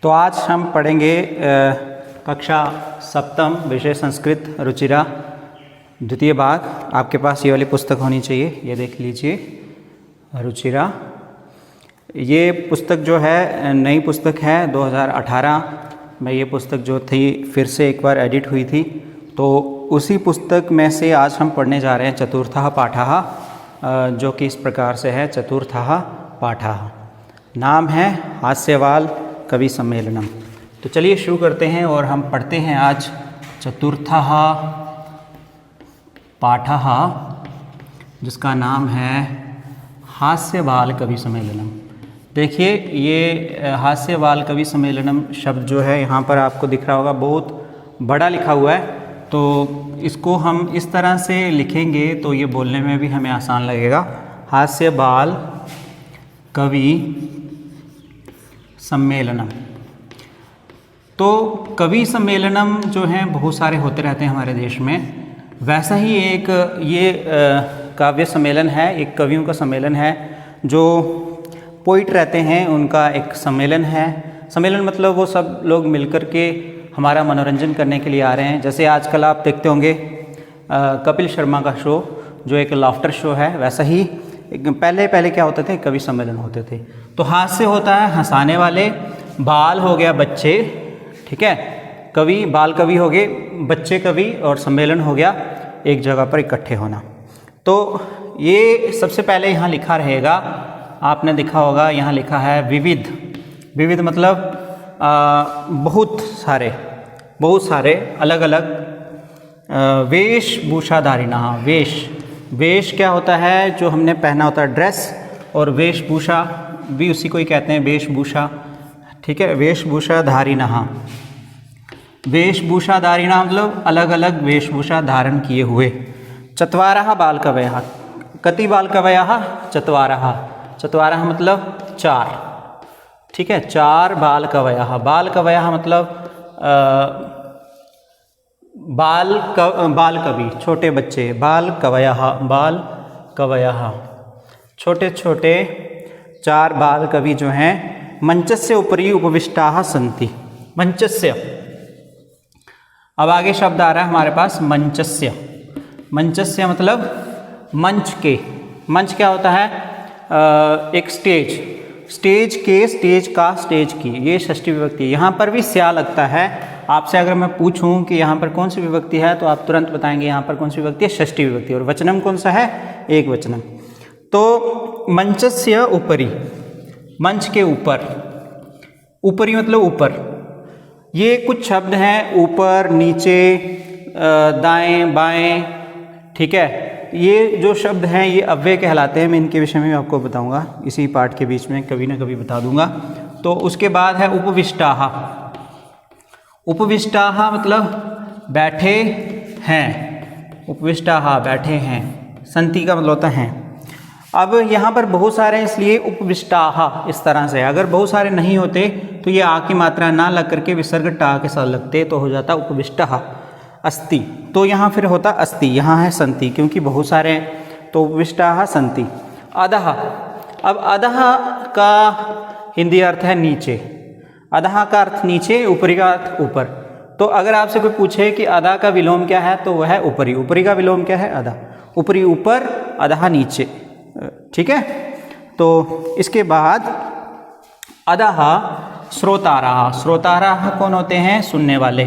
तो आज हम पढ़ेंगे कक्षा सप्तम विषय संस्कृत रुचिरा द्वितीय भाग। आपके पास ये वाली पुस्तक होनी चाहिए, ये देख लीजिए रुचिरा। ये पुस्तक जो है नई पुस्तक है, 2018 में ये पुस्तक जो थी फिर से एक बार एडिट हुई थी। तो उसी पुस्तक में से आज हम पढ़ने जा रहे हैं चतुर्थः पाठः, जो कि इस प्रकार से है चतुर्थः पाठः। नाम है हास्यवाल कवि सम्मेलनम। तो चलिए शुरू करते हैं और हम पढ़ते हैं आज चतुर्थः पाठः, जिसका नाम है हास्यवाल कवि सम्मेलनम। देखिए ये हास्यवाल कवि सम्मेलनम शब्द जो है यहाँ पर आपको दिख रहा होगा, बहुत बड़ा लिखा हुआ है। तो इसको हम इस तरह से लिखेंगे तो ये बोलने में भी हमें आसान लगेगा। हास्यवाल कवि सम्मेलनम। तो कवि सम्मेलनम जो हैं बहुत सारे होते रहते हैं हमारे देश में। वैसा ही एक ये काव्य सम्मेलन है, एक कवियों का सम्मेलन है, जो पोइट रहते हैं उनका एक सम्मेलन है। सम्मेलन मतलब वो सब लोग मिलकर के हमारा मनोरंजन करने के लिए आ रहे हैं। जैसे आजकल आप देखते होंगे कपिल शर्मा का शो, जो एक लाफ्टर शो है, वैसा ही पहले क्या होते थे, कवि सम्मेलन होते थे। तो हास्य होता है हंसाने वाले, बाल हो गया बच्चे, ठीक है, कवि बाल कवि हो गए, बच्चे कवि, और सम्मेलन हो गया एक जगह पर इकट्ठे होना। तो ये सबसे पहले यहाँ लिखा रहेगा, आपने देखा होगा यहाँ लिखा है विविध। विविध मतलब बहुत सारे अलग अलग वेशभूषाधारिणः। वेश क्या होता है, जो हमने पहना होता है ड्रेस, और वेशभूषा भी उसी को ही कहते हैं, वेशभूषा, ठीक है। वेशभूषाधारिणः, वेशभूषाधारिणः मतलब अलग अलग वेशभूषा धारण किए हुए। चत्वारः बालकवयः, कति बालकवयः, चत्वारः। चत्वारः मतलब चार, ठीक है, चार बालकवयः। बालकवयः मतलब बाल कवि, छोटे बच्चे, बाल कवयः, छोटे छोटे चार बाल कवि जो हैं मंचस्य उपरि उपविष्टाः सन्ति। मंचस्य, अब आगे शब्द आ रहा है हमारे पास मंचस्य। मंचस्य मतलब मंच के। मंच क्या होता है, एक स्टेज के, स्टेज का, स्टेज की, ये षष्ठी विभक्ति। यहाँ पर भी स्या लगता है। आपसे अगर मैं पूछूं कि यहाँ पर कौन सी विभक्ति है, तो आप तुरंत बताएंगे यहाँ पर कौन सी विभक्ति है, षष्ठी विभक्ति। और वचनम कौन सा है, एक वचनम। तो मंचस्य उपरि, मंच के ऊपर, उपरि मतलब ऊपर। ये कुछ शब्द हैं, ऊपर, नीचे, दाएं बाएं, ठीक है। ये जो शब्द हैं ये अव्यय कहलाते हैं। मैं इनके विषय में आपको बताऊंगा इसी पाठ के बीच में, कभी ना कभी बता दूंगा। तो उसके बाद है उपविष्टाः। उपविष्टाः मतलब बैठे हैं, उपविष्टाः बैठे हैं। संति का मतलब होता है। अब यहाँ पर बहुत सारे हैं, इसलिए उपविष्टाः इस तरह से। अगर बहुत सारे नहीं होते तो ये आ की मात्रा ना लग करके विसर्ग टा के साथ लगते तो हो जाता उपविष्टः। अस्ति, तो यहाँ फिर होता अस्ति, यहाँ है संति, क्योंकि बहुत सारे हैं, तो उपविष्टाः संति। अधः, अब अधः का हिंदी अर्थ है नीचे। अधः का अर्थ नीचे, ऊपरी का अर्थ ऊपर। तो अगर आपसे कोई पूछे कि अधः का विलोम क्या है, तो वह है ऊपरी। ऊपरी का विलोम क्या है, अधः। ऊपरी ऊपर, अधः नीचे, ठीक है। तो इसके बाद अधः श्रोतारः। श्रोतारः कौन होते हैं, सुनने वाले,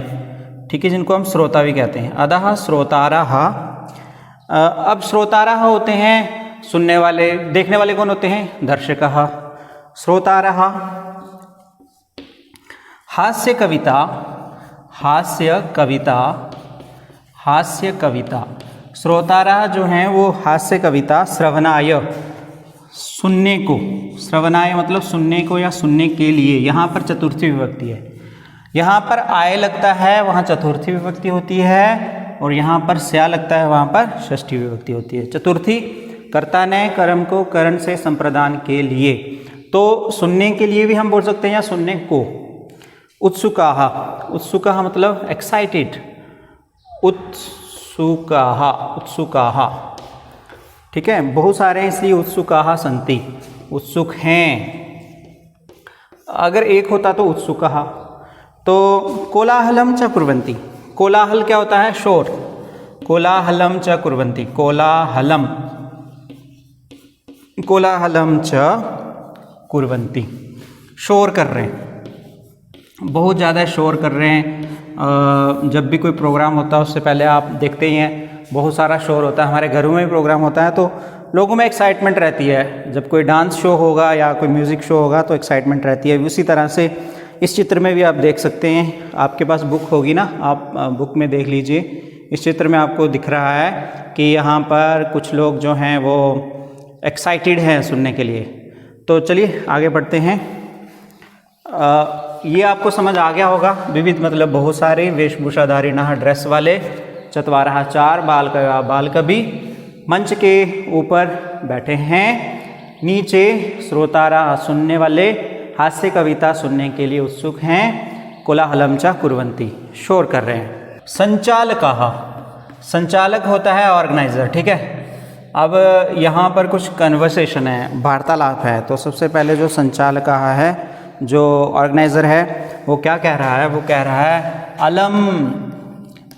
ठीक है, जिनको हम श्रोता भी कहते हैं। अधः श्रोतारः। अब श्रोतारः होते हैं सुनने वाले। देखने वाले कौन होते हैं, दर्शकः। श्रोतारः। हास्य कविता, हास्य कविता, हास्य कविता। श्रोतारः जो हैं वो हास्य कविता श्रवणाय, सुनने को। श्रवणाय मतलब सुनने को या सुनने के लिए। यहाँ पर चतुर्थी विभक्ति है। यहाँ पर आय लगता है, वहाँ चतुर्थी विभक्ति होती है, और यहाँ पर स्या लगता है, वहाँ पर षष्ठी विभक्ति होती है। चतुर्थी, कर्ता ने कर्म को करण से संप्रदान के लिए। तो सुनने के लिए भी हम बोल सकते हैं, या सुनने को। उत्सुकाः, उत्सुकाः मतलब एक्साइटेड। उत्सुकाः, उत्सुकाः, ठीक है, बहुत सारे हैं इसलिए उत्सुकाः सन्ति, उत्सुक हैं। अगर एक होता तो उत्सुकः। तो कोलाहलम च कुर्वन्ति, कोलाहल क्या होता है? शोर। कोलाहलम च कुर्वन्ति, कोलाहलम, कोलाहलम च कुर्वन्ति, शोर कर रहे हैं, बहुत ज़्यादा शोर कर रहे हैं। जब भी कोई प्रोग्राम होता है उससे पहले आप देखते ही हैं बहुत सारा शोर होता है। हमारे घरों में भी प्रोग्राम होता है तो लोगों में एक्साइटमेंट रहती है। जब कोई डांस शो होगा या कोई म्यूज़िक शो होगा तो एक्साइटमेंट रहती है। उसी तरह से इस चित्र में भी आप देख सकते हैं, आपके पास बुक होगी ना, आप बुक में देख लीजिए। इस चित्र में आपको दिख रहा है कि यहाँ पर कुछ लोग जो हैं वो एक्साइटेड हैं सुनने के लिए। तो चलिए आगे बढ़ते हैं। ये आपको समझ आ गया होगा। विविध मतलब बहुत सारे, वेशभूषाधारिणः ड्रेस वाले, चत्वारः चार, बालकः बालकभी मंच के ऊपर बैठे हैं, नीचे श्रोतारः सुनने वाले हास्य कविता सुनने के लिए उत्सुक हैं, कोलाहलम च कुर्वन्ति, शोर कर रहे हैं। संचालकः, संचालक होता है ऑर्गेनाइजर, ठीक है। अब यहाँ पर कुछ कन्वर्सेशन है, वार्तालाप है। तो सबसे पहले जो संचालकः है, जो ऑर्गेनाइजर है, वो क्या कह रहा है? वो कह रहा है अलम,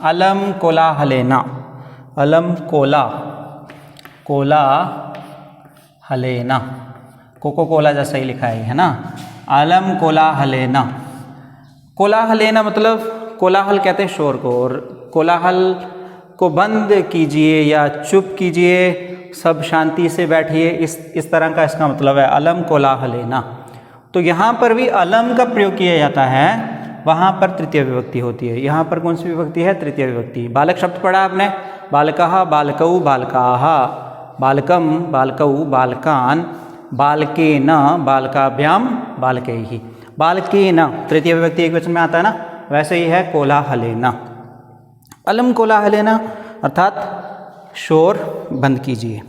अलम कोलाहलेना, अलम कोला, कोला हलेना, कोको कोला जैसा ही लिखा है ना, अलम कोलाहलेना। कोलाहलेना मतलब कोलाहल कहते हैं शोर को, और कोलाहल को बंद कीजिए या चुप कीजिए, सब शांति से बैठिए, इस तरह का इसका मतलब है, अलम कोलाहलेना। तो यहाँ पर भी अलम का प्रयोग किया जाता है, वहाँ पर तृतीय विभक्ति होती है। यहाँ पर कौन सी विभक्ति है? तृतीय विभक्ति। बालक शब्द पढ़ा आपने, बालकः बालकौ बालकाः, बालकम बालकौ बालकान, बालकेन बालकाभ्याम बालकैः। बालकेन तृतीय विभक्ति एक वचन में आता है ना, वैसे ही है कोलाहलेना। अलम कोलाहलेना अर्थात शोर बंद कीजिए,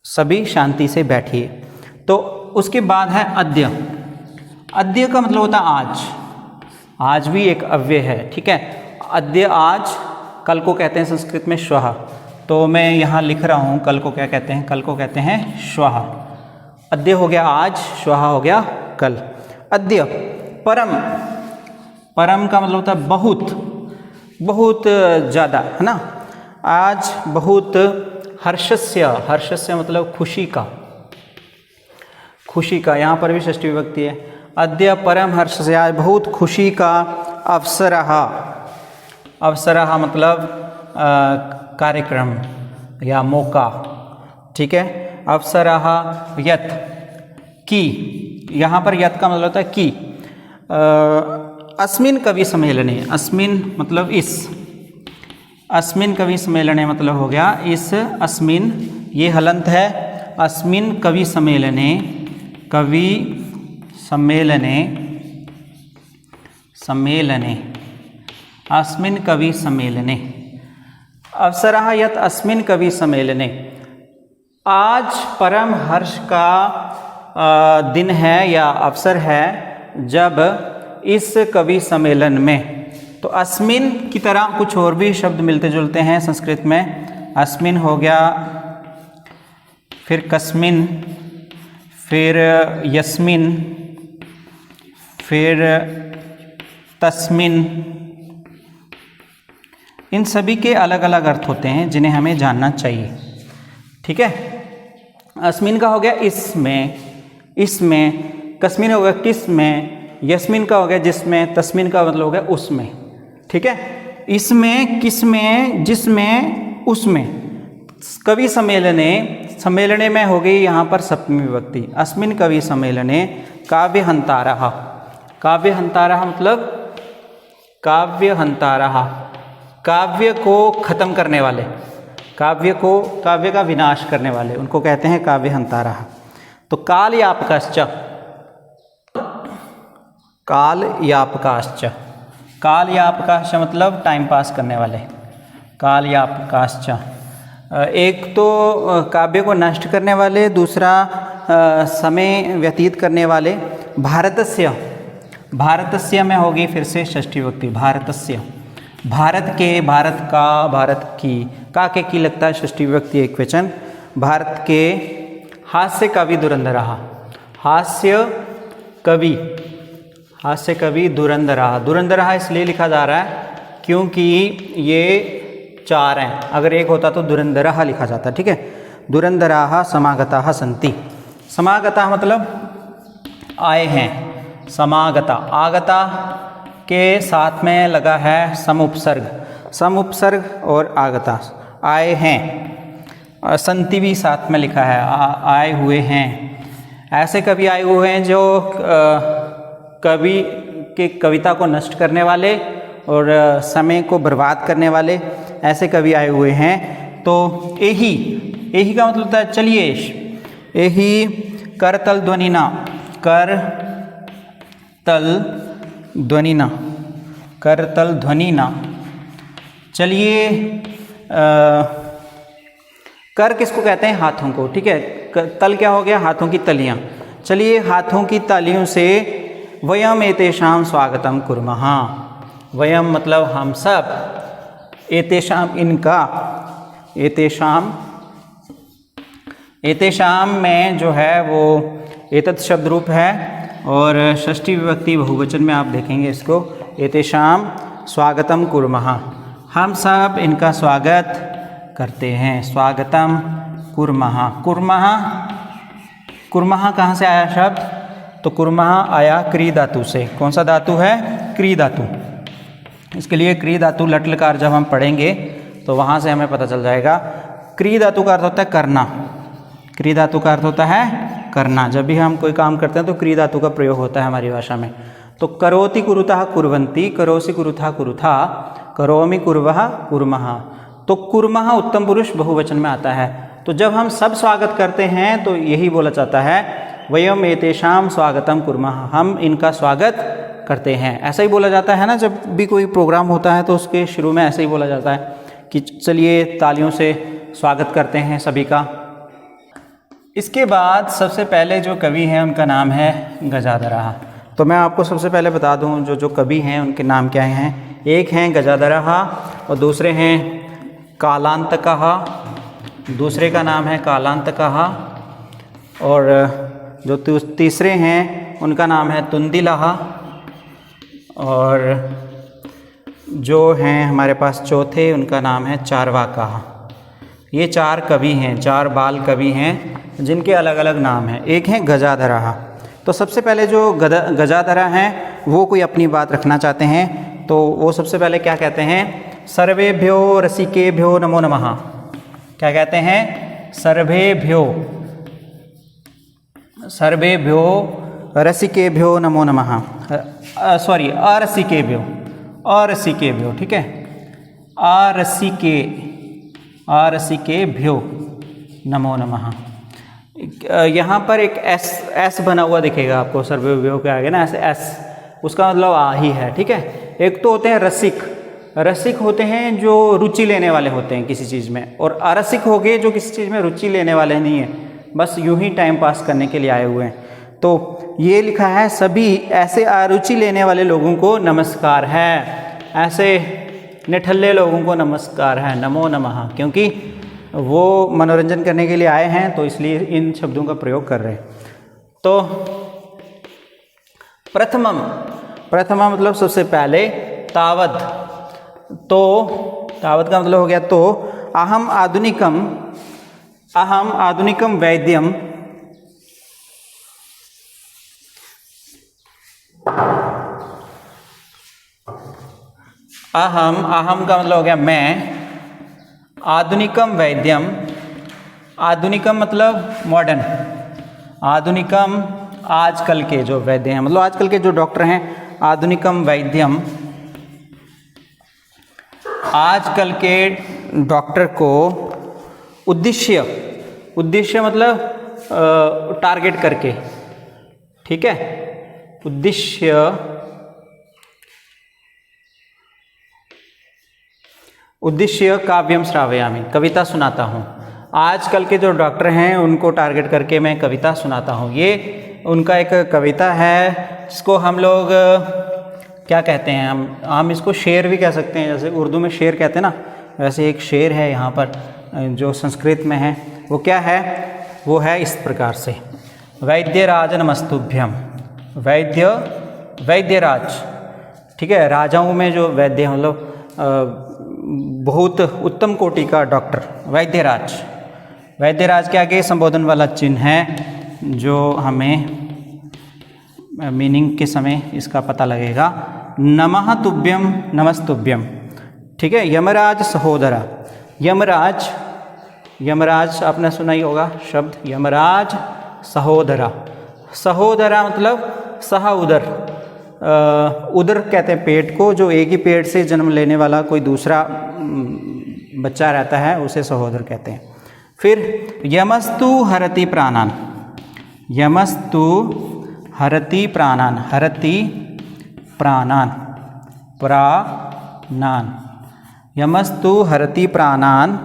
सभी शांति से बैठिए। तो उसके बाद है अद्य। अद्य का मतलब होता है आज। आज भी एक अव्यय है, ठीक है। अद्य आज, कल को कहते हैं संस्कृत में श्वः। तो मैं यहाँ लिख रहा हूँ कल को क्या कहते हैं? कल को कहते हैं श्वः। अद्य हो गया आज, श्वः हो गया कल। अद्य परम, परम का मतलब होता है बहुत, बहुत ज़्यादा, है ना। आज बहुत हर्षस्य, हर्षस्य मतलब खुशी का, खुशी का। यहाँ पर भी षष्ठी विभक्ति है। अद्य परम हर्षस्य, आज बहुत खुशी का अवसरः, अवसरः मतलब कार्यक्रम या मौका, ठीक है। अवसरः यत्, की, यहाँ पर यत् का मतलब होता है की। अस्मिन् कवि सम्मेलने, अस्मिन् मतलब इस, अस्मिन् कवि सम्मेलने मतलब हो गया इस, अस्मिन् ये हलंत है, अस्मिन् कवि सम्मेलने, कवि सम्मेलने, सम्मेलने, अस्मिन् कवि सम्मेलने। अवसरः यत् अस्मिन् कवि सम्मेलने, आज परम हर्ष का दिन है या अवसर है जब इस कवि सम्मेलन में। तो अस्मिन् की तरह कुछ और भी शब्द मिलते जुलते हैं संस्कृत में। अस्मिन् हो गया, फिर कस्मिन्, फिर यस्मिन्, फिर तस्मिन्। इन सभी के अलग अलग अर्थ होते हैं जिन्हें हमें जानना चाहिए, ठीक है। अस्मिन् का हो गया इसमें, इसमें। कस्मिन् हो गया किसमें, यस्मिन् का हो गया जिसमें, तस्मिन् का मतलब हो गया उसमें, ठीक है। इसमें, किसमें, जिसमें, उसमें। कवि सम्मेलने, सम्मेलने में हो गई यहाँ पर सप्तमी विभक्ति। अस्मिन् कवि सम्मेलने काव्यहंतारः, काव्यहंतारः मतलब काव्यहंतारः, काव्य को खत्म करने वाले, काव्य को, काव्य का विनाश करने वाले, उनको कहते हैं काव्यहंतारः। तो कालयापकाश्च, कालयापकाश्च, कालयापकाश्च मतलब टाइम पास करने वाले, कालयापकाश्च। एक तो काव्य को नष्ट करने वाले, दूसरा समय व्यतीत करने वाले। भारतस्य, भारतस्य में होगी फिर से षष्ठी विभक्ति, भारतस्य। भारत के, भारत का, भारत की, का के की लगता है षष्ठी विभक्ति एक वचन। भारत के। हास्य कवि धुरंधरः, हास्य कवि, हास्य कवि धुरंधरः। धुरंधरः इसलिए लिखा जा रहा है क्योंकि ये 4 हैं, अगर एक होता तो धुरंधरः लिखा जाता, ठीक है। धुरंधराः समागताः सन्ति। समागताः मतलब आए हैं, समागता, आगता के साथ में लगा है समुपसर्ग, समुपसर्ग और आगता, आए हैं। संति भी साथ में लिखा है, आए हुए हैं। ऐसे कवि आए हुए हैं जो कवि के कविता को नष्ट करने वाले और समय को बर्बाद करने वाले ऐसे कवि आए हुए हैं। तो एही, एही का मतलब होता है चलिए, एही करतल ध्वनिना, करतल ध्वनिना, करतल ध्वनिना, चलिए। कर किसको कहते हैं? हाथों को, ठीक है। तल क्या हो गया? हाथों की तलियां। चलिए हाथों की तालियों से वयम एतेषाम स्वागतम कुर्मः। वयम मतलब हम सब, एतेषाम इनका, एतेषाम, एतेषाम में जो है वो एतत् शब्द रूप है और षष्ठी विभक्ति बहुवचन में आप देखेंगे इसको, एतेषाम स्वागतम कुर्मः, हम सब इनका स्वागत करते हैं। स्वागतम कुर्मः। कुर्मः, कुर्मः कहाँ से आया शब्द? तो कुर्मः आया क्री धातु से। कौन सा धातु है? क्री धातु। इसके लिए क्री धातु लट लकार जब हम पढ़ेंगे तो वहाँ से हमें पता चल जाएगा। क्री धातु का अर्थ होता है करना, क्री धातु का अर्थ होता है करना। जब भी हम कोई काम करते हैं तो क्री धातु का प्रयोग होता है हमारी भाषा में। तो करोति कुरुतः कुर्वन्ति, करोसि कुरुतः कुरुथा, करोमि कुर्वः कुर्मः। तो कुर्मः उत्तम पुरुष बहुवचन में आता है। तो जब हम सब स्वागत करते हैं तो यही बोला जाता है वयम एतेषाम स्वागतम कुर्मः, हम इनका स्वागत करते हैं। ऐसा ही बोला जाता है ना, जब भी कोई प्रोग्राम होता है तो उसके शुरू में ऐसे ही बोला जाता है कि चलिए तालियों से स्वागत करते हैं सभी का। इसके बाद सबसे पहले जो कवि हैं उनका नाम है गजाधरः। तो मैं आपको सबसे पहले बता दूं जो कवि हैं उनके नाम क्या हैं। एक हैं गजाधरः और दूसरे हैं कालांतकः, दूसरे का नाम है कालांतकः, और जो तीसरे हैं उनका नाम है तुंदिलः, और जो हैं हमारे पास चौथे उनका नाम है चार्वाकः। ये 4 कवि हैं, 4 बाल कवि हैं जिनके अलग अलग नाम हैं। एक हैं गजाधरः। तो सबसे पहले जो गजाधरः हैं वो कोई अपनी बात रखना चाहते हैं तो वो सबसे पहले क्या कहते हैं? सर्वेभ्यो रसिकेभ्यो नमो नमः। क्या कहते हैं? सर्वेभ्यो, सर्वेभ्यो रसिकेभ्यो नमो नमः। सॉरी, अरसिकेभ्यो, अरसिकेभ्यो, ठीक है। अरसिके, अरसिकेभ्यो नमो नमः। यहाँ पर एक एस बना हुआ दिखेगा आपको सर्वेभ्यो के आगे ना, ऐसे एस, उसका मतलब आ ही है, ठीक है। एक तो होते हैं रसिक, रसिक होते हैं जो रुचि लेने वाले होते हैं किसी चीज़ में, और अरसिक हो गए जो किसी चीज़ में रुचि लेने वाले नहीं हैं, बस यूं ही टाइम पास करने के लिए आए हुए हैं। तो ये लिखा है सभी ऐसे अरुचि लेने वाले लोगों को नमस्कार है, ऐसे निठल्ले लोगों को नमस्कार है, नमो नमः, क्योंकि वो मनोरंजन करने के लिए आए हैं तो इसलिए इन शब्दों का प्रयोग कर रहे हैं। तो प्रथमम, प्रथमा मतलब सबसे पहले, तावद, तो तावद का मतलब हो गया तो, अहम आधुनिकम, अहम आधुनिकम वैद्यम, अहम, अहम का मतलब हो गया मैं, आधुनिकम वैद्यम, आधुनिकम मतलब मॉडर्न, आधुनिकम आजकल के जो वैद्य हैं, मतलब आजकल के जो डॉक्टर हैं, आधुनिकम वैद्यम, आजकल के डॉक्टर को उद्देश्य, उद्देश्य मतलब टारगेट करके, ठीक है, उद्देश्य, उद्देश्य काव्यम श्रावयामि, कविता सुनाता हूँ। आजकल के जो डॉक्टर हैं उनको टारगेट करके मैं कविता सुनाता हूँ। ये उनका एक कविता है जिसको हम लोग क्या कहते हैं, हम इसको शेर भी कह सकते हैं, जैसे उर्दू में शेर कहते हैं ना, वैसे एक शेर है यहाँ पर जो संस्कृत में है। वो क्या है? वो है इस प्रकार से, वैद्यराज नमस्तुभ्यम, वैद्य, वैद्यराज, ठीक है, राजाओं में जो वैद्य मतलब बहुत उत्तम कोटि का डॉक्टर, वैद्यराज। वैद्यराज के आगे संबोधन वाला चिन्ह है जो हमें मीनिंग के समय इसका पता लगेगा। नमः तुभ्यम, नमस्तुभ्यम, ठीक है। यमराज सहोदरा, यमराज, यमराज आपने सुना ही होगा शब्द, यमराज सहोदरा। सहोदरा मतलब सह उदर, उदर कहते हैं पेट को, जो एक ही पेट से जन्म लेने वाला कोई दूसरा बच्चा रहता है उसे सहोदर कहते हैं। फिर यमस्तु हरति प्राणान, यमस्तु हरति प्राणान, हरति प्राणान, प्राणान, यमस्तु हरति प्राणान।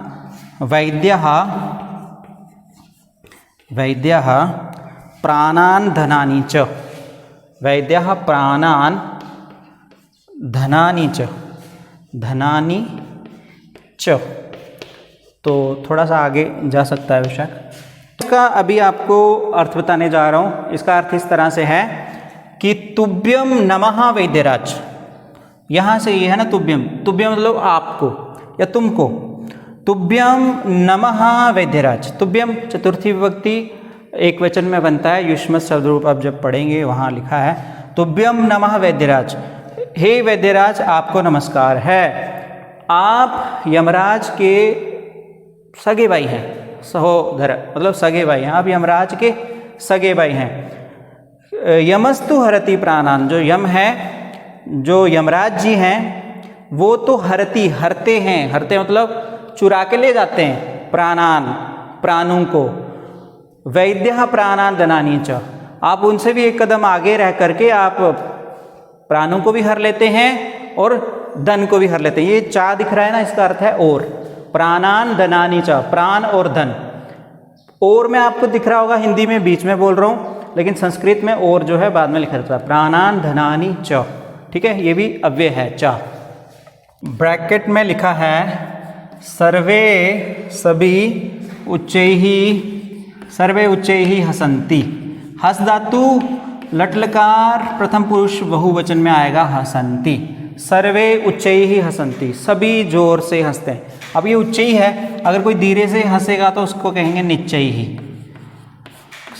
वैद्यः, वैद्यः प्राणान धनानि च, वैद्यः प्राणान धनानि च, धनानि च। तो थोड़ा सा आगे जा सकता है बेशक। इसका अभी आपको अर्थ बताने जा रहा हूँ। इसका अर्थ इस तरह से है कि तुभ्यम नमः वैद्यराज, यहाँ से ये है ना तुभ्यम, तुभ्यम मतलब आपको या तुमको, तुभ्यम नमः वैद्यराज। तुभ्यम चतुर्थी विभक्ति एक वचन में बनता है, युष्मत शब्द रूप आप जब पढ़ेंगे वहाँ लिखा है तुभ्यम नमः वैद्यराज, हे वैद्यराज आपको नमस्कार है। आप यमराज के सगे भाई हैं, सहोदर मतलब सगे भाई हैं, आप यमराज के सगे भाई हैं। यमस्तु हरति प्राणान, जो यम है, जो यमराज जी हैं वो तो हरति, हरते हैं, हरते मतलब चुरा के ले जाते हैं, प्राणान प्राणों को। वैद्य प्राणान धनानि च, आप उनसे भी एक कदम आगे रह करके आप प्राणों को भी हर लेते हैं और धन को भी हर लेते हैं। ये चा दिख रहा है ना, इसका अर्थ है और, प्राणान धनानि च, प्राण और धन। और में आपको दिख रहा होगा, हिंदी में बीच में बोल रहा हूँ, लेकिन संस्कृत में और जो है बाद में लिखा रहता है, प्राणान धनानि च, ठीक है, ये भी अव्यय है चा। ब्रैकेट में लिखा है सर्वे सभी उच्चैहि, सर्वे उच्चैहि हसन्ति। हस धातु लट्लकार प्रथम पुरुष बहुवचन में आएगा हसन्ति। सर्वे उच्चैहि हसन्ति, सभी जोर से हंसते हैं। अब ये उच्चई है, अगर कोई धीरे से हंसेगा तो उसको कहेंगे निच्चैहि,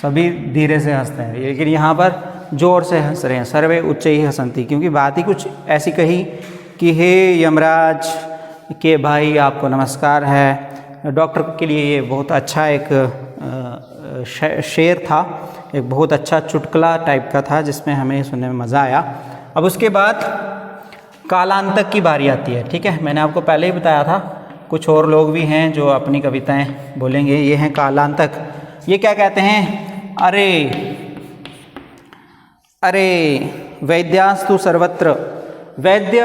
सभी धीरे से हंसते हैं, लेकिन यहाँ पर जोर से हंस रहे हैं। सर्वे उच्चैहि हसन्ति, क्योंकि बात ही कुछ ऐसी कही कि हे यमराज के भाई आपको नमस्कार है। डॉक्टर के लिए ये बहुत अच्छा एक शेर था, एक बहुत अच्छा चुटकुला टाइप का था जिसमें हमें सुनने में मज़ा आया। अब उसके बाद कालांतक की बारी आती है, ठीक है। मैंने आपको पहले ही बताया था, कुछ और लोग भी हैं जो अपनी कविताएं बोलेंगे। ये हैं कालांतक। ये क्या कहते हैं, अरे अरे वैद्यास्तु सर्वत्र, वैद्य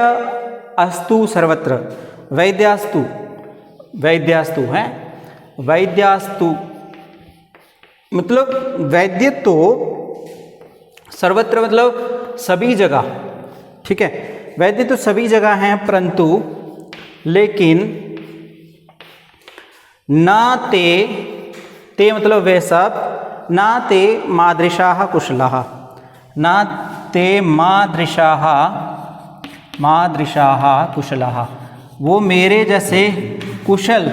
अस्तु सर्वत्र, वैद्यास्तु, वैद्यास्तु है, वैद्यास्तु मतलब वैद्य तो सर्वत्र मतलब सभी जगह, ठीक है। वैद्य तो सभी जगह हैं, परंतु लेकिन ना ते, ते मतलब वे सब, ना ते मादृशाः कुशलाः, ना ते मादृशाः, मादृशाः कुशलाः, वो मेरे जैसे कुशल,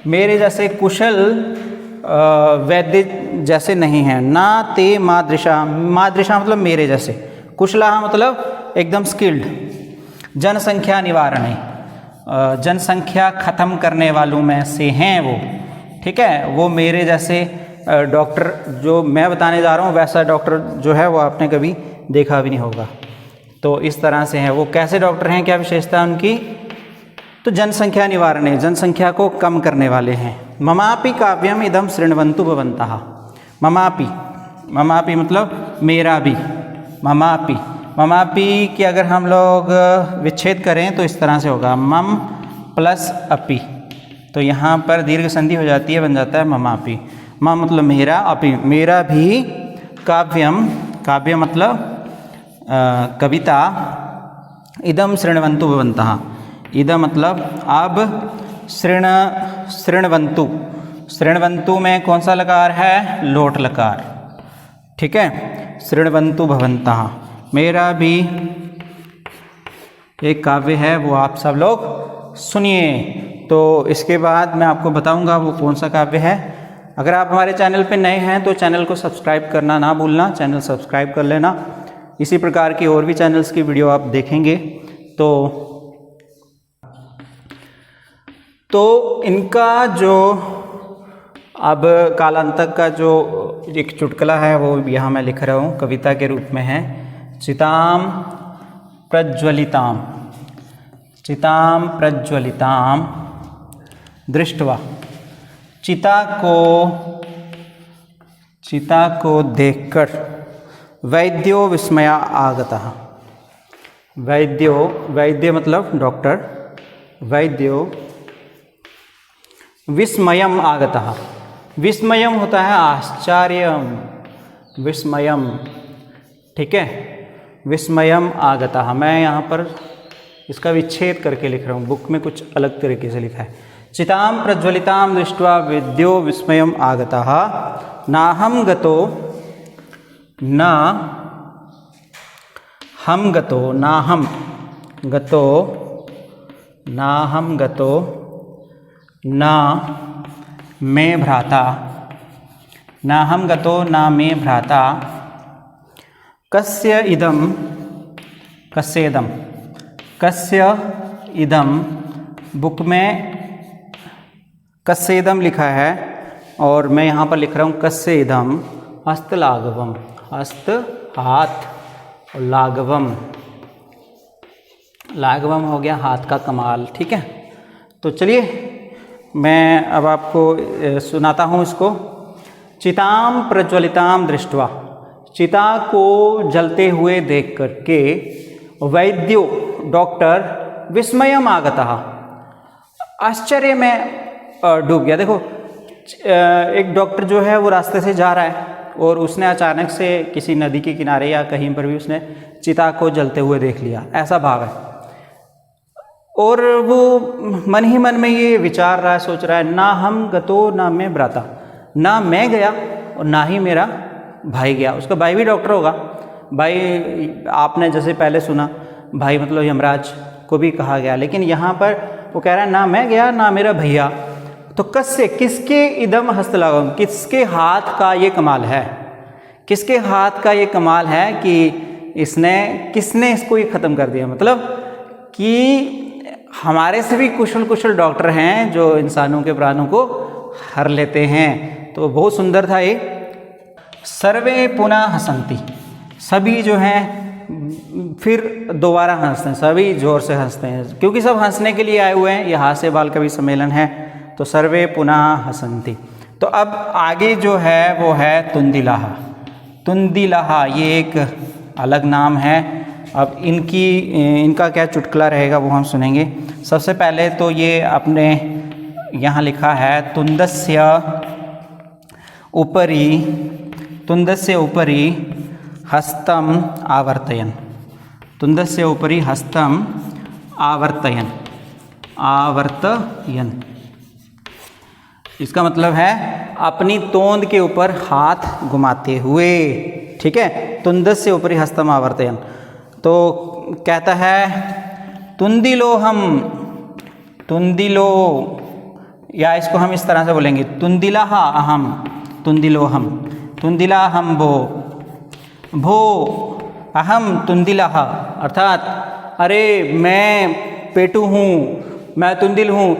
मेरे जैसे कुशल वैद्य जैसे नहीं हैं। ना ते मादृशा, मादृशा मतलब मेरे जैसे, कुशलाः मतलब एकदम स्किल्ड। जनसंख्या निवारण, जनसंख्या खत्म करने वालों में से हैं वो, ठीक है। वो मेरे जैसे डॉक्टर, जो मैं बताने जा रहा हूँ वैसा डॉक्टर जो है वो आपने कभी देखा भी नहीं होगा। तो इस तरह से हैं वो। कैसे डॉक्टर हैं, क्या विशेषता है उनकी, तो जनसंख्या निवारण है, जनसंख्या को कम करने वाले हैं। ममापि काव्यम इदम शृण्वन्तु भवन्तः, ममापि, ममापि मतलब मेरा भी, ममापि, ममापि की अगर हम लोग विच्छेद करें तो इस तरह से होगा, मम प्लस अपि, तो यहाँ पर दीर्घ संधि हो जाती है, बन जाता है ममापि। मम मतलब मेरा, अपि मेरा भी, काव्यम, काव्य मतलब कविता, इदम शृण्वन्तु भवन्तः, इदम मतलब अब, शृण्वन्तु, शृण्वन्तु में कौन सा लकार है, लोट लकार, ठीक है। शृण्वन्तु भवन्तः। मेरा भी एक काव्य है, वो आप सब लोग सुनिए। तो इसके बाद मैं आपको बताऊंगा वो कौन सा काव्य है। अगर आप हमारे चैनल पे नए हैं तो चैनल को सब्सक्राइब करना ना भूलना, चैनल सब्सक्राइब कर लेना। इसी प्रकार की और भी चैनल्स की वीडियो आप देखेंगे। तो इनका जो अब कालांतक का जो एक चुटकुला है वो यहाँ मैं लिख रहा हूँ, कविता के रूप में है। चिताम प्रज्वलिताम, चिताम प्रज्वलिताम दृष्ट्वा, चिता को देखकर वैद्यो विस्मया आगतः। वैद्य मतलब डॉक्टर, वैद्यो विस्मयम आगतः। विस्मयम होता है आश्चर्यम, विस्मयम, ठीक है, विस्मयम आगतः। मैं यहाँ पर इसका विच्छेद करके लिख रहा हूँ, बुक में कुछ अलग तरीके से लिखा है। चिताम प्रज्वलिताम दृष्ट्वा वैद्यो विस्मयम आगतः नाहं गतो न मे भ्राता, नाहं गतो न मे भ्राता कस्य इदम, बुक में कस्य इदम लिखा है और मैं यहाँ पर लिख रहा हूँ कस्य इदम हस्तलाघवम, हस्त हाथ, और लाघवम हो गया हाथ का कमाल, ठीक है। तो चलिए मैं अब आपको सुनाता हूँ इसको। चिताम प्रज्वलिताम दृष्ट्वा, चिता को जलते हुए देख करके वैद्यो डॉक्टर विस्मयम आगतः, आश्चर्य में डूब गया। देखो एक डॉक्टर जो है वो रास्ते से जा रहा है और उसने अचानक से किसी नदी के किनारे या कहीं पर भी उसने चिता को जलते हुए देख लिया, ऐसा भाव है। और वो मन ही मन में ये विचार रहा है, सोच रहा है, ना हम गतो ना मैं भ्राता, ना मैं गया और ना ही मेरा भाई गया। उसका भाई भी डॉक्टर होगा। भाई आपने जैसे पहले सुना, भाई मतलब यमराज को भी कहा गया, लेकिन यहाँ पर वो कह रहा है ना मैं गया ना मेरा भैया। तो कस्य, किसके इदम हस्तलाघवम, किसके हाथ का ये कमाल है, किसके हाथ का ये कमाल है कि किसने इसको ये ख़त्म कर दिया। मतलब कि हमारे से भी कुशल डॉक्टर हैं जो इंसानों के प्राणों को हर लेते हैं। तो बहुत सुंदर था ये। सर्वे पुनः हसंती, सभी जो हैं फिर दोबारा हंसते हैं, सभी जोर से हंसते हैं, क्योंकि सब हंसने के लिए आए हुए हैं। यह हास्य बाल कवि सम्मेलन है, तो सर्वे पुनः हसंती। तो अब आगे जो है वो है तुंदिलाहा। तुंदिलाहा ये एक अलग नाम है। अब इनका क्या चुटकुला रहेगा वो हम सुनेंगे। सबसे पहले तो ये अपने यहाँ लिखा है तुंदस्य उपरि हस्तम आवर्तयन, तुंदस्य उपरि हस्तम आवर्तयन, इसका मतलब है अपनी तोंद के ऊपर हाथ घुमाते हुए, ठीक है। तुंदस्य उपरि हस्तम आवर्तयन, तो कहता है तुंदिलो, या इसको हम इस तरह से बोलेंगे तुंदिलाहा अहम, तुंदिलाहम भो अहम तुंदिलाहा, अर्थात अरे मैं पेटू हूँ, मैं तुंदिल हूँ।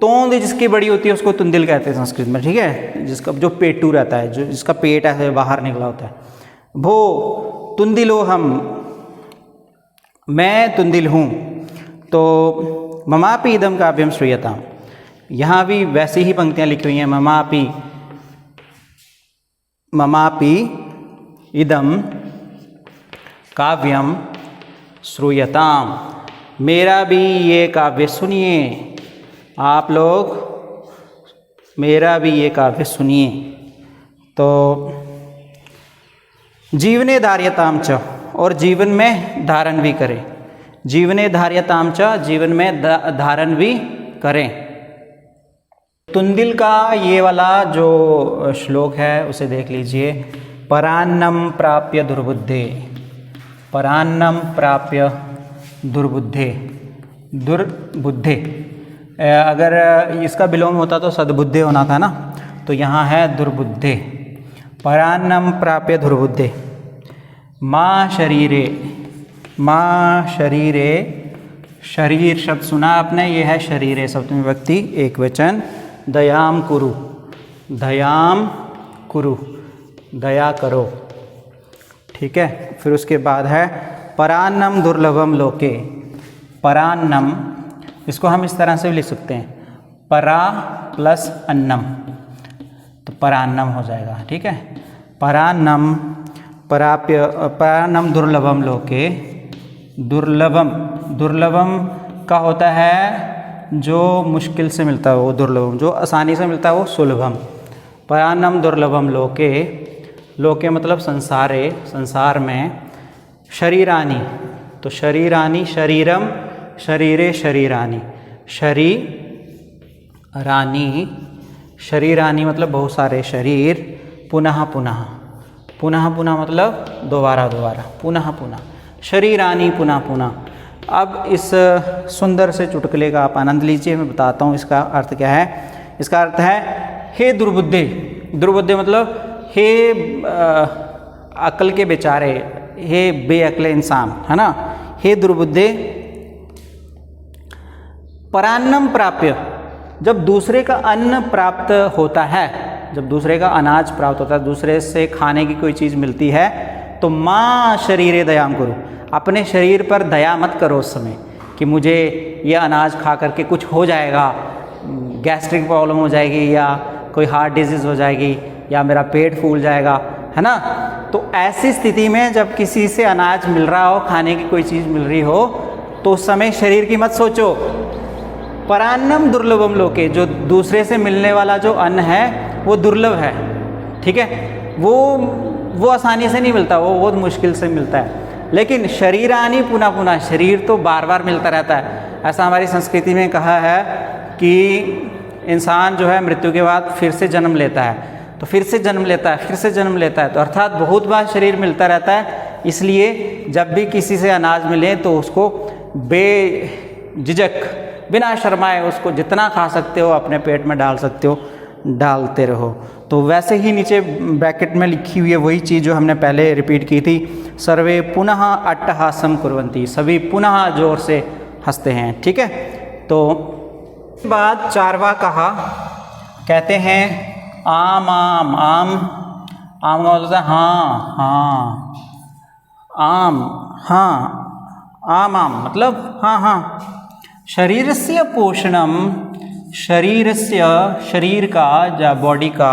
तोंद जिसकी बड़ी होती है उसको तुंदिल कहते हैं संस्कृत में, ठीक है। जिसका जो पेटू रहता है, जो जिसका पेट ऐसे बाहर निकला होता है। भो तुंदिलो हम, मैं तुंदिल हूँ। तो ममापि इदम काव्यम श्रूयताम, यहाँ भी वैसी ही पंक्तियाँ लिखी हुई हैं। ममापि इदम काव्यम श्रूयताम, मेरा भी ये काव्य सुनिए, आप लोग मेरा भी ये काव्य सुनिए। तो जीवने धार्यताम च, और जीवन में धारण भी करें। जीवने धार्यताम च, जीवन में धारण भी करें। तुंदिल का ये वाला जो श्लोक है उसे देख लीजिए। परान्नम प्राप्य दुर्बुद्धे, परान्नम प्राप्य दुर्बुद्धे, दुर्बुद्धे अगर इसका विलोम होता तो सद्बुद्धे होना था ना, तो यहाँ है दुर्बुद्धे। परान्नम प्राप्य दुर्बुद्धे। माँ शरीरे, माँ शरीरे, शरीर शब्द सुना आपने, ये है शरीरे सप्तमी विभक्ति एक वचन। दयाम कुरु, दयाम कुरु, दया करो, ठीक है। फिर उसके बाद है परान्नम दुर्लभम लोके। परान्नम, इसको हम इस तरह से भी लिख सकते हैं, परा प्लस अन्नम, तो परान्नम हो जाएगा, ठीक है। परान्नम प्राप्य, परान्नम दुर्लभम लोके। दुर्लभम, दुर्लभम का होता है जो मुश्किल से मिलता है वो दुर्लभम, जो आसानी से मिलता है वो सुलभम। परान्नम दुर्लभम लोके, लोके मतलब संसारे, संसार में। शरीरानी, तो शरीरानी, शरीरम, शरीरे शरीरानी, शरीरानी, शरीरानी मतलब बहुत सारे शरीर। पुनः पुनः, पुनः पुनः मतलब दोबारा दोबारा, पुनः पुनः, शरीरानी पुनः पुनः। अब इस सुंदर से चुटकुले का आप आनंद लीजिए, मैं बताता हूँ इसका अर्थ क्या है। इसका अर्थ है हे दुर्बुद्धे, दुर्बुद्धे मतलब हे अक्ल के बेचारे, हे बेअक्ले इंसान, है ना। हे दुर्बुद्धे, परान्नम प्राप्य, जब दूसरे का अन्न प्राप्त होता है, जब दूसरे का अनाज प्राप्त होता है, दूसरे से खाने की कोई चीज़ मिलती है, तो माँ शरीरे दयाम करो, अपने शरीर पर दया मत करो उस समय कि मुझे ये अनाज खा करके कुछ हो जाएगा, गैस्ट्रिक प्रॉब्लम हो जाएगी या कोई हार्ट डिजीज़ हो जाएगी या मेरा पेट फूल जाएगा, है ना। तो ऐसी स्थिति में जब किसी से अनाज मिल रहा हो, खाने की कोई चीज़ मिल रही हो, तो उस समय शरीर की मत सोचो। परान्नम दुर्लभम लोके, जो दूसरे से मिलने वाला जो अन्न है वो दुर्लभ है, ठीक है, वो आसानी से नहीं मिलता, वो बहुत मुश्किल से मिलता है। लेकिन शरीरानी पुनः पुनः, शरीर तो बार बार मिलता रहता है। ऐसा हमारी संस्कृति में कहा है कि इंसान जो है मृत्यु के बाद फिर से जन्म लेता है, तो फिर से जन्म लेता है, फिर से जन्म लेता है, तो अर्थात बहुत बार शरीर मिलता रहता है। इसलिए जब भी किसी से अनाज मिले तो उसको बेझिझक, बिना शर्माए उसको जितना खा सकते हो अपने पेट में डाल सकते हो, डालते रहो। तो वैसे ही नीचे ब्रैकेट में लिखी हुई है वही चीज़ जो हमने पहले रिपीट की थी, सर्वे पुनः अट्टहासम कुर्वन्ति, सभी पुनः जोर से हंसते हैं, ठीक है। तो बाद चारवा कहा, कहते हैं आम आम, आम, आम का मतलब हाँ हाँ, आम हाँ, आम आम मतलब हाँ हाँ। शरीरस्य पोषणम, शरीरस्य, शरीर का या बॉडी का,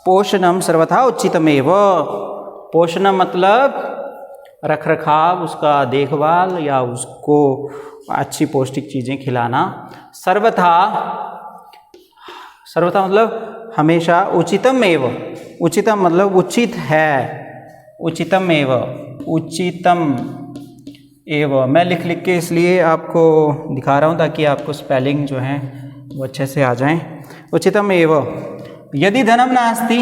पोषणम सर्वथा उचितमेव। पोषणम मतलब रख रखाव, उसका देखभाल या उसको अच्छी पौष्टिक चीज़ें खिलाना। सर्वथा, सर्वथा मतलब हमेशा। उचितम एव, उचितम मतलब उचित है, उचितम एव, उचितम एव। मैं लिख लिख के इसलिए आपको दिखा रहा हूँ ताकि आपको स्पेलिंग जो है वो अच्छे से आ जाएं। उचितम एव। यदि धनम नास्ति,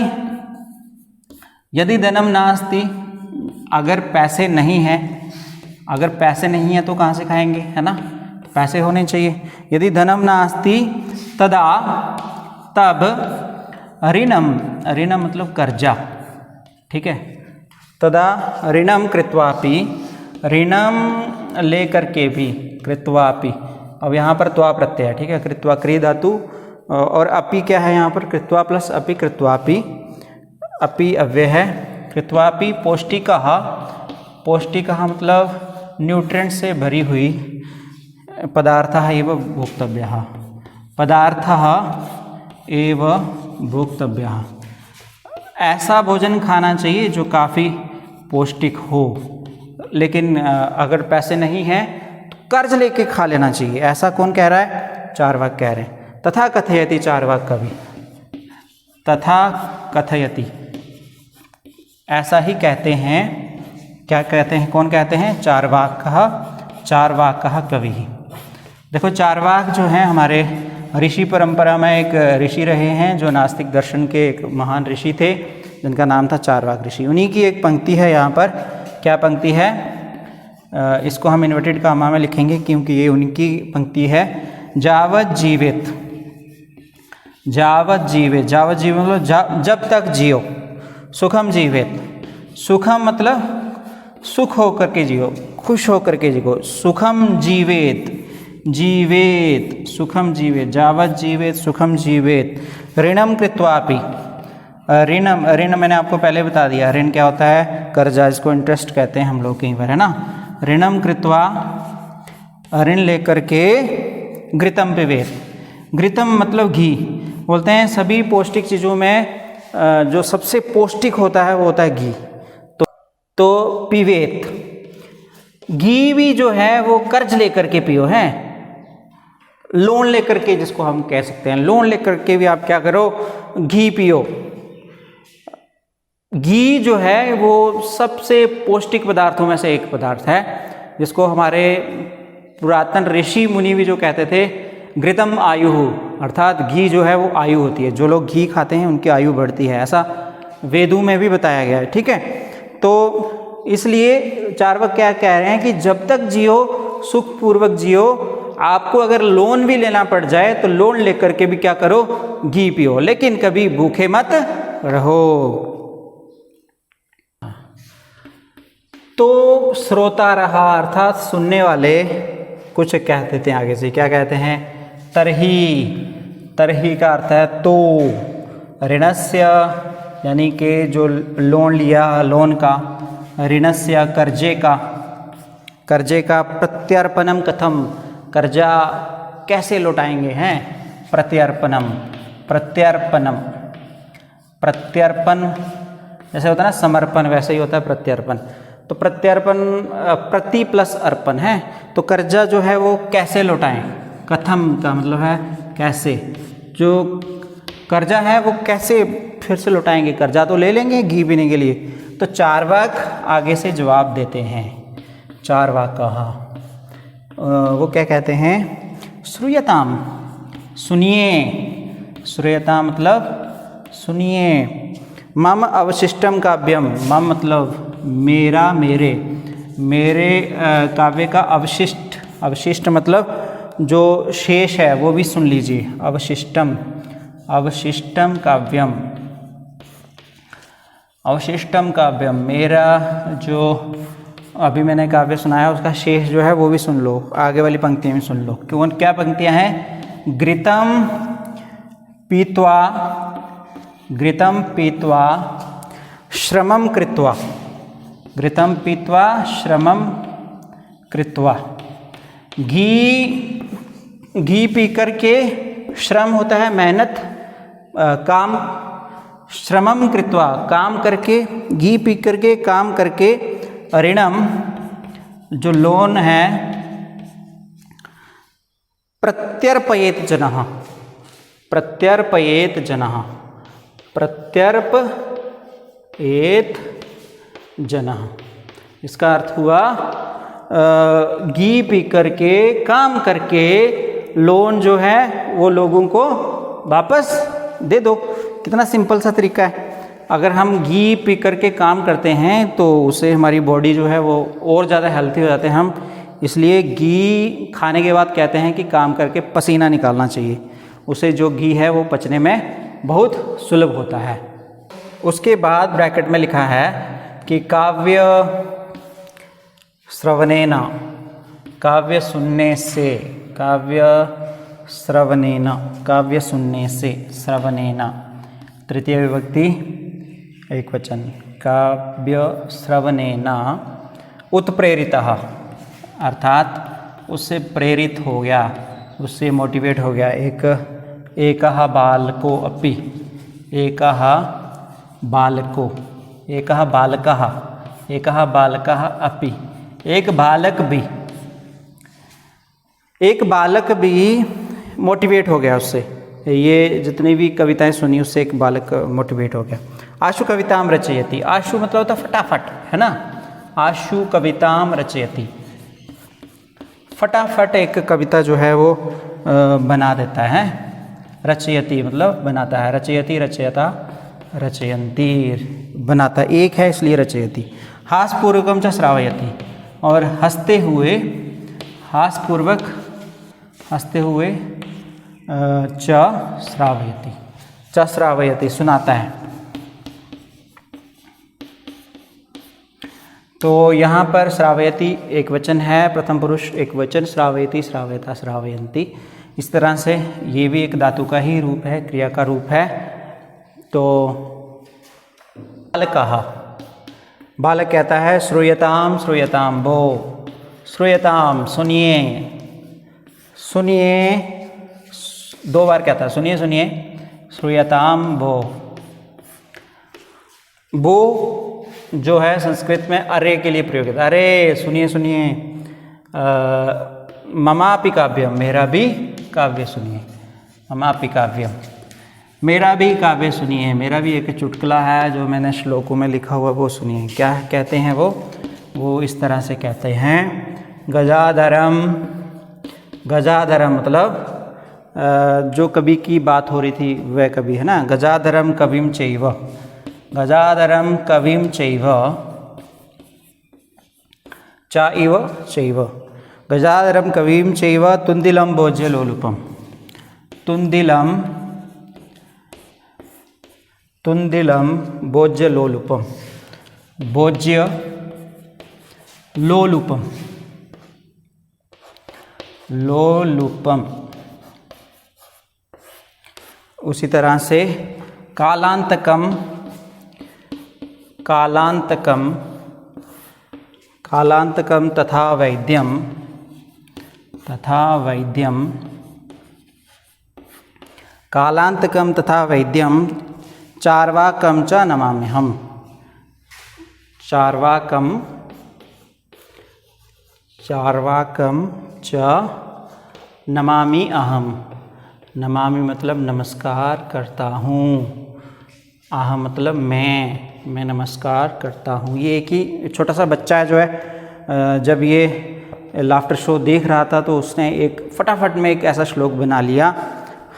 यदि धनम नास्ति, अगर पैसे नहीं हैं, अगर पैसे नहीं हैं तो कहाँ से खाएंगे, है ना, पैसे होने चाहिए। यदि धनम नास्ति तदा, तब ऋणम, ऋणम मतलब कर्जा, ठीक है, तदा ऋणम कृत्वापि, ऋणम लेकर के भी, कृत्वापि, अब यहाँ पर त्वा प्रत्यय है, ठीक है, कृत्वा क्रिय धातु, और अपि क्या है यहाँ पर, कृत्वा प्लस अपि, कृत्वापि, अपि अव्यय है। कृत्वापि पौष्टिकः, पौष्टिकः मतलब न्यूट्रिएंट से भरी हुई, पदार्थः एव भोक्तव्यः, पदार्थः एव भोक्तव्यः। ऐसा भोजन खाना चाहिए जो काफ़ी पौष्टिक हो, लेकिन अगर पैसे नहीं हैं तो कर्ज लेके खा लेना चाहिए। ऐसा कौन कह रहा है, चार्वाक कह रहे हैं। तथा कथयति चार्वाक कवि, तथा कथयति, ऐसा ही कहते हैं। क्या कहते हैं, कौन कहते हैं, चार्वाकः, चार्वाकः कवि। देखो चार्वाक जो हैं हमारे ऋषि परंपरा में एक ऋषि रहे हैं, जो नास्तिक दर्शन के एक महान ऋषि थे। जिनका नाम था चारवाक ऋषि। उन्हीं की एक पंक्ति है यहाँ पर। क्या पंक्ति है? इसको हम इन्वर्टेड कामा में लिखेंगे क्योंकि ये उनकी पंक्ति है। जावत जीवित, जावत जीवित, जावत जीवित मतलब जब तक जियो। सुखम जीवित, सुखम मतलब सुख होकर के जियो, खुश होकर के जियो। सुखम जीवित, जीवेत, सुखम जीवेत, जावत जीवेत, सुखम जीवेत। ऋणम कृत्वापि, ऋणम, ऋण मैंने आपको पहले बता दिया। ऋण क्या होता है? कर्जा, इसको इंटरेस्ट कहते हैं हम लोग कहीं पर, है ना। ऋणम कृत्वा, ऋण लेकर के घृतम पिबेत। घृतम मतलब घी। बोलते हैं सभी पौष्टिक चीज़ों में जो सबसे पौष्टिक होता है वो होता है घी। तो पिबेत, घी भी जो है वो कर्ज लेकर के पियो है, लोन लेकर के, जिसको हम कह सकते हैं लोन लेकर के भी आप क्या करो? घी पियो। घी जो है वो सबसे पौष्टिक पदार्थों में से एक पदार्थ है, जिसको हमारे पुरातन ऋषि मुनि भी जो कहते थे घृतम आयु, अर्थात घी जो है वो आयु होती है। जो लोग घी खाते हैं उनकी आयु बढ़ती है, ऐसा वेदों में भी बताया गया है। ठीक है, तो इसलिए चार्वाक क्या कह रहे हैं कि जब तक जियो सुखपूर्वक जियो। आपको अगर लोन भी लेना पड़ जाए तो लोन लेकर के भी क्या करो? घी पियो, लेकिन कभी भूखे मत रहो। तो श्रोता रहा, अर्थात सुनने वाले कुछ कहते थे आगे से। क्या कहते हैं? तरही, तरही का अर्थ है तो। ऋणस्य यानी कि जो लोन लिया, लोन का। ऋणस्य कर्जे का, कर्जे का। प्रत्यर्पणम कथम, कर्जा कैसे लौटाएंगे हैं? प्रत्यर्पणम, प्रत्यर्पणम, प्रत्यर्पण जैसे होता है ना समर्पण, वैसे ही होता है प्रत्यर्पण। तो प्रत्यर्पण प्रति प्लस अर्पण है। तो कर्जा जो है वो कैसे लौटाएं? कथम का मतलब है कैसे। जो कर्जा है वो कैसे फिर से लौटाएंगे? कर्जा तो ले लेंगे घी पीने के लिए। तो चारवाक आगे से जवाब देते हैं। चारवाक कहा, वो क्या कहते हैं? श्रूयताम, सुनिए। श्रूयताम मतलब सुनिए। मम अवशिष्टम काव्यम, मम मतलब मेरा, मेरे, मेरे काव्य का अवशिष्ट, अवशिष्ट मतलब जो शेष है वो भी सुन लीजिए। अवशिष्टम, अवशिष्टम काव्यम, अवशिष्टम काव्यम, मेरा जो अभी मैंने काव्य सुनाया उसका शेष जो है वो भी सुन लो। आगे वाली पंक्ति में सुन लो। क्यों? क्या पंक्तियां हैं? घृतम पीत्वा, घृतम पीत्वा श्रमम कृत्वा, घृतम पीत्वा श्रमम कृत्वा। घी, घी पी कर के, श्रम होता है मेहनत, काम। श्रमम कृत्वा काम करके, घी पी करके, काम करके। ऋणम जो लोन है, प्रत्यर्पयेत जनः, प्रत्यर्पयेत जनः, प्रत्यर्पयेत जनः। इसका अर्थ हुआ घी पी करके, काम करके लोन जो है वो लोगों को वापस दे दो। कितना सिंपल सा तरीका है। अगर हम घी पी करके काम करते हैं तो उससे हमारी बॉडी जो है वो और ज़्यादा हेल्थी हो जाते हैं हम। इसलिए घी खाने के बाद कहते हैं कि काम करके पसीना निकालना चाहिए। उससे जो घी है वो पचने में बहुत सुलभ होता है। उसके बाद ब्रैकेट में लिखा है कि काव्य श्रवणेन, काव्य सुनने से, काव्य श्रवणेन, काव्य सुनने से, श्रवणेन तृतीय विभक्ति एक वचन। काव्य श्रवणेन उत्प्रेरितः, अर्थात उससे प्रेरित हो गया, उससे मोटिवेट हो गया। एकः बालको अपि, एकः बालको, एकः बालकः, एकः बालकः अपि, एक बालक भी, एक बालक भी मोटिवेट हो गया उससे। ये जितनी भी कविताएं सुनी उससे एक बालक मोटिवेट हो गया। आशु कविताम रचयति, आशु मतलब होता फटाफट, है ना। आशु कविताम रचयति, फटाफट एक कविता जो है वो बना देता है। रचयति मतलब बनाता है। रचयति, रचयता, रचयन्ति, बनाता एक है इसलिए रचयति। हासपूर्वकम च श्रावयति, और हंसते हुए, हासपूर्वक हंसते हुए च श्रावयति, च श्रावयति सुनाता है। तो यहाँ पर श्रावयति एक वचन है, प्रथम पुरुष एक वचन, श्रावयति, श्रावयता, श्रावयन्ति। इस तरह से ये भी एक धातु का ही रूप है, क्रिया का रूप है। तो बालकः, बालक कहता है श्रूयताम, श्रूयताम भो, श्रूयताम सुनिए, सुनिए, 2 बार कहता है सुनिए सुनिए, श्रूयताम भो। भो जो है संस्कृत में अरे के लिए प्रयोग होता है, अरे सुनिए सुनिए। ममापि काव्यम, मेरा भी काव्य सुनिए, ममापि काव्यम, मेरा भी काव्य सुनिए। मेरा भी एक चुटकुला है जो मैंने श्लोकों में लिखा हुआ, वो सुनिए। क्या कहते हैं वो इस तरह से कहते हैं, गजाधरम, गजाधरम मतलब जो कवि की बात हो रही थी वह कवि है ना, गजाधरम कविम चैव, गजाधरम कविम चैव, चा इव चैव, गजाधरम कविम चैव तुंदिलम भोज्य लोलुपम, तुंदिलम, तुंदिलम भोज्य लोलुपम, भोज्य लोलुपम, लोलुपम। उसी तरह से कालांतकम, कालांतकम, कालांतकम तथा वैद्यम, तथा वैद्यम, कालांतकम तथा वैद्यम, चार्वाकम च नमाम्यहम्, चार्वाकम, चार्वाकम च नमामि अहम, नमामि मतलब नमस्कार करता हूँ, अहम मतलब मैं नमस्कार करता हूँ। ये एक ही छोटा सा बच्चा है जो है, जब ये लाफ्टर शो देख रहा था तो उसने एक फटाफट में एक ऐसा श्लोक बना लिया।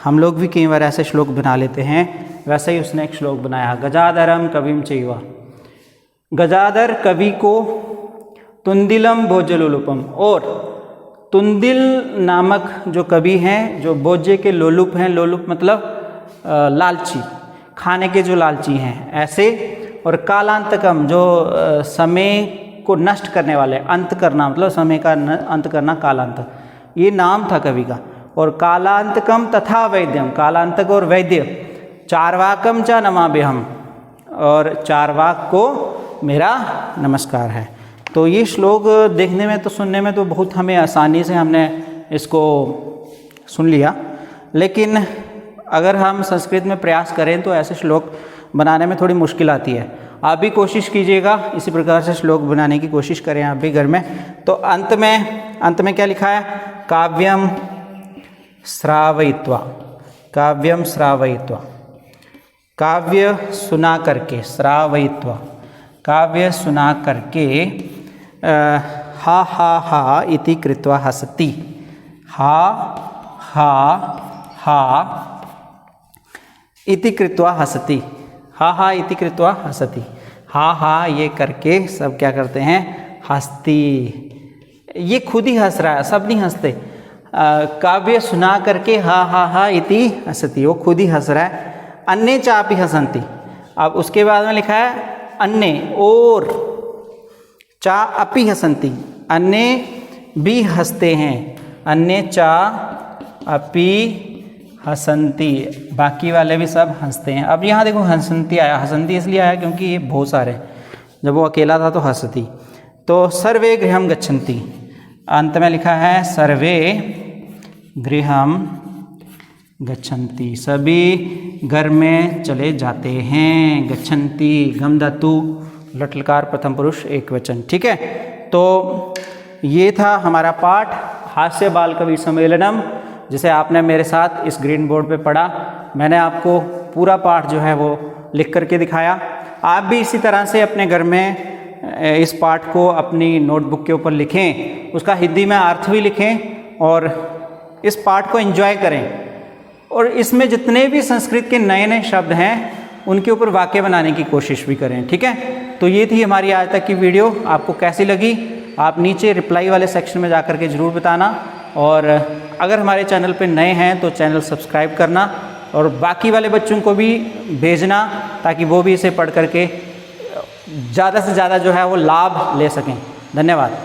हम लोग भी कई बार ऐसे श्लोक बना लेते हैं, वैसे ही उसने एक श्लोक बनाया, गजाधरम कविम चैव, गजाधर कवि को तुंदिलम भोज्यलोलुपम, और तुंदिल नामक जो कवि हैं, जो भोज्य के लोलुप हैं, लोलुप मतलब लालची, खाने के जो लालची हैं ऐसे, और कालांतकम जो समय को नष्ट करने वाले, अंत करना मतलब समय का अंत करना, कालांतक ये नाम था कवि का। और कालांतकम तथा वैद्यम, कालांतक और वैद्य, चार्वाकम च नमाम्यहम्, और चार्वाक को मेरा नमस्कार है। तो ये श्लोक देखने में तो सुनने में तो बहुत हमें आसानी से हमने इसको सुन लिया, लेकिन अगर हम संस्कृत में प्रयास करें तो ऐसे श्लोक बनाने में थोड़ी मुश्किल आती है। आप भी कोशिश कीजिएगा, इसी प्रकार से श्लोक बनाने की कोशिश करें आप भी घर में। तो अंत में क्या लिखा है, काव्यम श्रावयित्वा, काव्यम श्रावयित्वा, काव्य सुना करके, श्रावयित्वा काव्य सुना करके, हा हा हा इति कृत्वा हसति, हा हा हा इति कृत्वा हसति, हा हा इति कृत्वा हसति, हा हा ये करके सब क्या करते हैं, हंसती। ये खुद ही हंस रहा है, सब नहीं हंसते। काव्य सुना करके हा हा हा इति हसति, वो खुद ही हंस रहा है। अन्य चापि हसंती, अब उसके बाद में लिखा है अन्य और, चा अपि हसंती, अन्य भी हंसते हैं, अन्य चा अपि हसंती, बाकी वाले भी सब हंसते हैं। अब यहाँ देखो हसंती आया, हसंती इसलिए आया क्योंकि ये बहुत सारे, जब वो अकेला था तो हंसती। तो सर्वे गृहम गच्छन्ति, अंत में लिखा है सर्वे गृहम गच्छन्ति, सभी घर में चले जाते हैं। गच्छन्ति गम धातु लट्लकार प्रथम पुरुष एक वचन। ठीक है, तो ये था हमारा पाठ हास्य बाल कवि सम्मेलनम, जिसे आपने मेरे साथ इस ग्रीन बोर्ड पे पढ़ा। मैंने आपको पूरा पाठ जो है वो लिख करके दिखाया। आप भी इसी तरह से अपने घर में इस पाठ को अपनी नोटबुक के ऊपर लिखें, उसका हिंदी में अर्थ भी लिखें और इस पाठ को एंजॉय करें। और इसमें जितने भी संस्कृत के नए नए शब्द हैं उनके ऊपर वाक्य बनाने की कोशिश भी करें। ठीक है, तो ये थी हमारी आज तक की वीडियो। आपको कैसी लगी आप नीचे रिप्लाई वाले सेक्शन में जा कर के ज़रूर बताना, और अगर हमारे चैनल पे नए हैं तो चैनल सब्सक्राइब करना और बाकी वाले बच्चों को भी भेजना ताकि वो भी इसे पढ़ करके ज़्यादा से ज़्यादा जो है वो लाभ ले सकें। धन्यवाद।